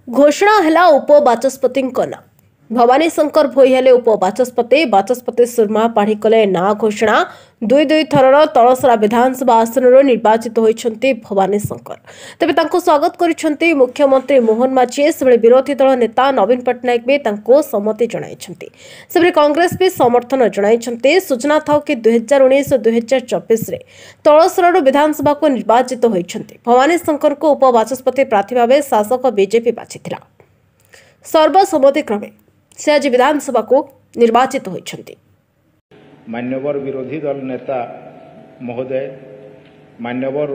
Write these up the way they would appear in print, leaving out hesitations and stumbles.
घोषणा है उपबाचस्पति भवानी शंकर भोई हेले उपबाचस्पति बाचस्पति सुरमा पाढ़ी कले ना घोषणा दुई दुई थरर तलसरा विधानसभा आसन निर्वाचित होती भवानी शंकर तेज स्वागत कर मुख्यमंत्री मोहन माझी से विरोधी दल नेता नवीन पट्टनायक भी सम्मति जनाई कांग्रेस भी समर्थन जनाई। सूचना था कि 2019-2024 तलसर विधानसभा को निर्वाचित होती भवानी शंकर को उपबाचस्पति प्रार्थी भाव शासक बीजेपी बाछि सर्वसम्मति क्रमे से आज विधानसभा को निर्वाचित होती। मान्यवर विरोधी दल नेता महोदय मान्यवर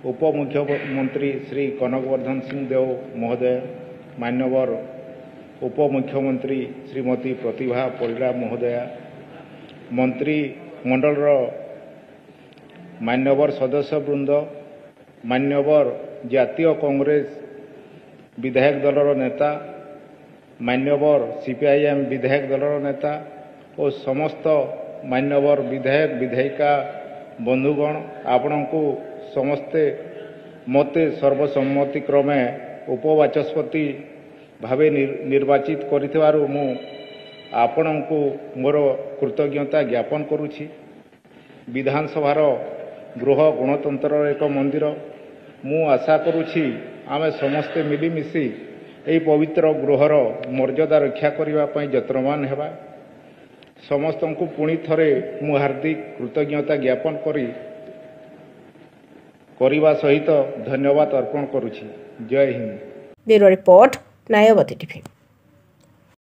उप मुख्यमंत्री श्री कनकवर्धन सिंह देव महोदय मान्यवर उप मुख्यमंत्री श्रीमती प्रतिभा परिड़ा महोदया मंत्री मंडल मान्यवर सदस्य वृंद मान्यवर जातीय कांग्रेस विधायक दलर नेता मान्यवर सीपीआईएम विधायक दलर नेता और समस्त मान्यवर विधायक विधायिका बंधुगण आपण को समस्ते मते सर्वसम्मति क्रमे उपबाचस्पति भावे निर्वाचित करिथिबारु मु आपण को मोर कृतज्ञता ज्ञापन करुछि। विधानसभार गृह गणतंत्र एक मंदिर मु आशा करुछि आमे समस्ते मिलिमिशि एही पवित्र गृहर मर्यादा रक्षा करने यत्नवान हेबा। समस्त को पुणी थरे मु हार्दिक कृतज्ञता ज्ञापन करने सहित धन्यवाद अर्पण करुछि। जय हिंद। ब्यूरो रिपोर्ट नायवती टीवी।